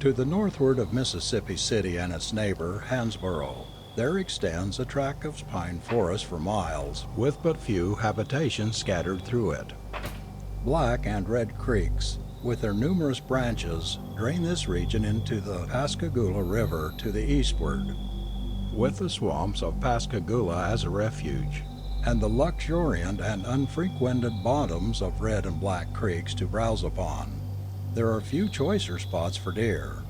To the northward of Mississippi City and its neighbor, Hansborough, there extends a tract of pine forest for miles, with but few habitations scattered through it. Black and Red Creeks, with their numerous branches, drain this region into the Pascagoula River to the eastward, with the swamps of Pascagoula as a refuge, and the luxuriant and unfrequented bottoms of Red and Black Creeks to browse upon. There are few choicer spots for deer.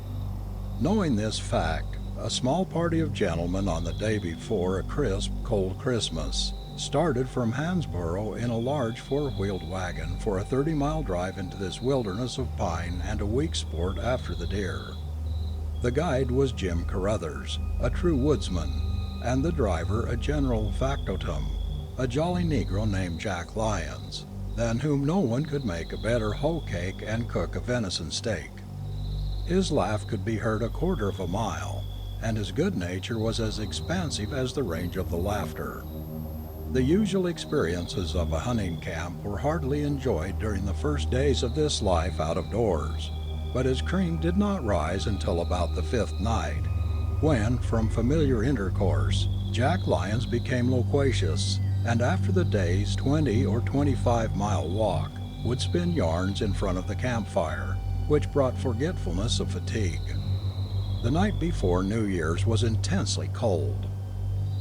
Knowing this fact, a small party of gentlemen on the day before a crisp, cold Christmas started from Hansborough in a large four-wheeled wagon for a 30-mile drive into this wilderness of pine and a week's sport after the deer. The guide was Jim Carruthers, a true woodsman, and the driver a general factotum, a jolly Negro named Jack Lyons, than whom no one could make a better hoe cake and cook a venison steak. His laugh could be heard a quarter of a mile, and his good nature was as expansive as the range of the laughter. The usual experiences of a hunting camp were hardly enjoyed during the first days of this life out of doors, but his cream did not rise until about the fifth night, when, from familiar intercourse, Jack Lyons became loquacious, and after the day's 20 or 25-mile walk, would spin yarns in front of the campfire, which brought forgetfulness of fatigue. The night before New Year's was intensely cold.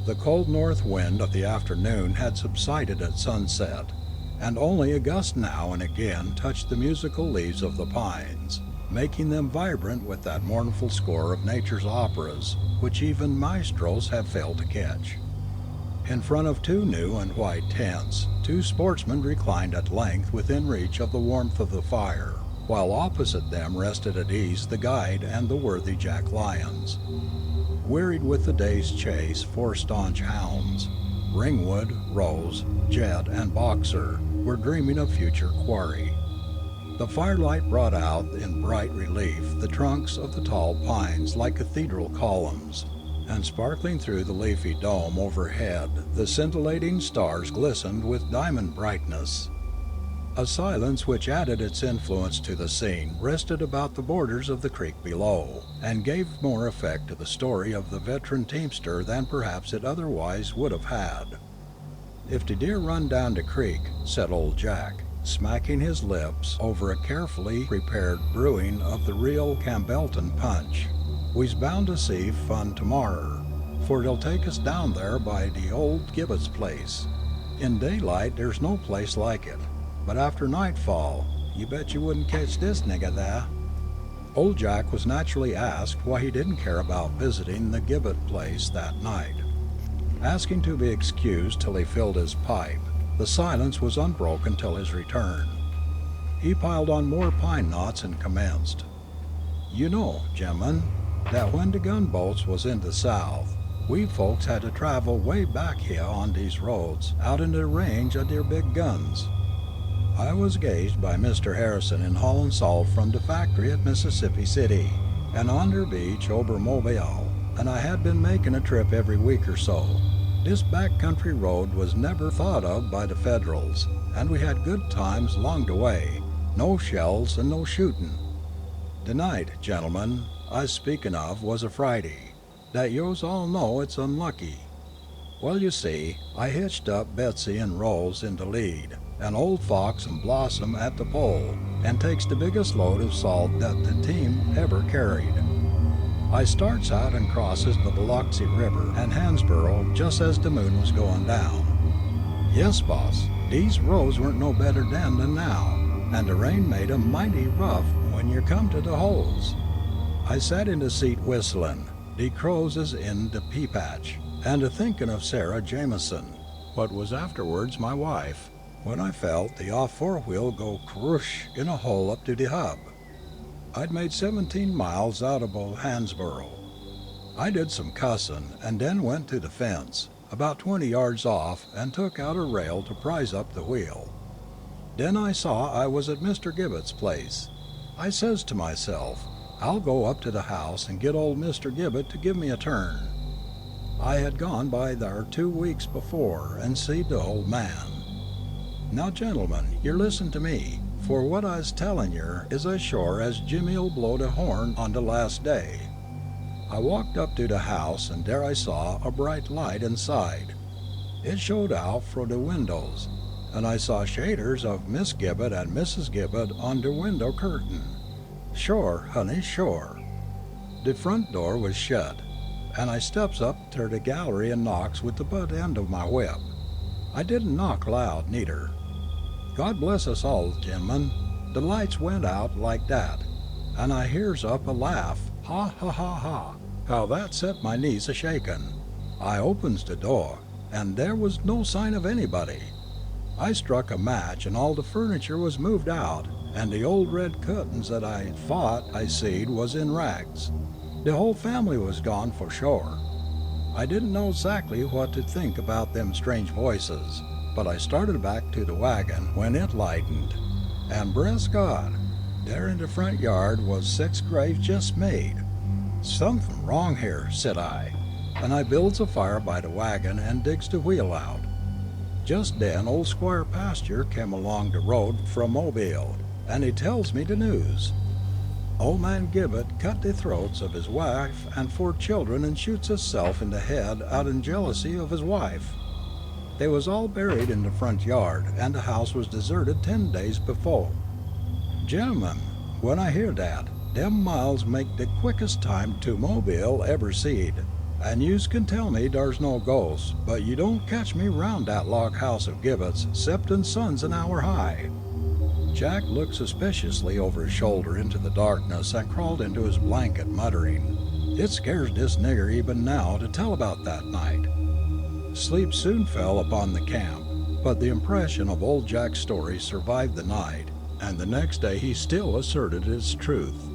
The cold north wind of the afternoon had subsided at sunset, and only a gust now and again touched the musical leaves of the pines, making them vibrant with that mournful score of nature's operas which even maestros have failed to catch. In front of two new and white tents, two sportsmen reclined at length within reach of the warmth of the fire, while opposite them rested at ease the guide and the worthy Jack Lyons. Wearied with the day's chase, four staunch hounds, Ringwood, Rose, Jet, and Boxer, were dreaming of future quarry. The firelight brought out in bright relief the trunks of the tall pines like cathedral columns, and sparkling through the leafy dome overhead, the scintillating stars glistened with diamond brightness. A silence which added its influence to the scene rested about the borders of the creek below, and gave more effect to the story of the veteran teamster than perhaps it otherwise would have had. "If de deer run down de creek," said old Jack, smacking his lips over a carefully prepared brewing of the real Campbellton punch, "we's bound to see fun tomorrer, for it'll take us down there by de old Gibbet's place. In daylight there's no place like it, but after nightfall, you bet you wouldn't catch this nigger there." Old Jack was naturally asked why he didn't care about visiting the Gibbet place that night. Asking to be excused till he filled his pipe, the silence was unbroken till his return. He piled on more pine knots and commenced. "You know, gemmen, that when the gunboats was in the South, we folks had to travel way back here on these roads out in the range of their big guns. I was gauged by Mr. Harrison in Holland salt from the factory at Mississippi City, and on der beach over Mobile, and I had been making a trip every week or so. This backcountry road was never thought of by the Federals, and we had good times along the way, no shells and no shooting. The night, gentlemen, I's speaking of was a Friday, that yo's all know it's unlucky. Well, you see, I hitched up Betsy and Rose in the lead, and Old Fox and Blossom at the pole, and takes the biggest load of salt that the team ever carried. I starts out and crosses the Biloxi River and Hansborough just as the moon was going down. Yes, boss, these roads weren't no better then than now, and the rain made 'em mighty rough when you come to the holes. I sat in the seat whistling, de crows is in de pea patch, and a-thinking of Sarah Jameson, what was afterwards my wife, when I felt the off four-wheel go croosh in a hole up to the hub. I'd made 17 miles out of Hansborough. I did some cussin', and then went to the fence, about 20 yards off, and took out a rail to prise up the wheel. Then I saw I was at Mr. Gibbet's place. I says to myself, I'll go up to the house and get old Mr. Gibbet to give me a turn. I had gone by there 2 weeks before and seed the old man. Now, gentlemen, yer listen to me, For what I's tellin' yer is as sure as Jimmy'll blow the horn on the last day. I walked up to the house, and there I saw a bright light inside. It showed out fro' the windows, and I saw shaders of Miss Gibbet and Mrs. Gibbet on the window curtain. Sure, honey, sure. The front door was shut, and I steps up ter the gallery and knocks with the butt end of my whip. I didn't knock loud, neither. God bless us all, gentlemen. The lights went out like that, and I hears up a laugh. Ha, ha, ha, ha. How that set my knees a-shakin'. I opens the door, and there was no sign of anybody. I struck a match, and all the furniture was moved out, and the old red curtains that I thought I seed was in rags. The whole family was gone for sure. I didn't know exactly what to think about them strange voices, but I started back to the wagon when it lightened, and bless God, there in the front yard was 6 graves just made. Something wrong here, said I, and I builds a fire by the wagon and digs the wheel out. Just then old Squire Pasture came along the road from Mobile, and he tells me the news. Old man Gibbet cut the throats of his wife and 4 children and shoots himself in the head out in jealousy of his wife. They was all buried in the front yard, and the house was deserted 10 days before. Gentlemen, when I hear that, them miles make the quickest time to Mobile ever seed, and yous can tell me dar's no ghosts, but you don't catch me round that log house of Gibbet's, 'ceptin' sun's an hour high. Jack looked suspiciously over his shoulder into the darkness and crawled into his blanket, muttering, "It scares this nigger even now to tell about that night." Sleep soon fell upon the camp, but the impression of old Jack's story survived the night, and the next day he still asserted its truth.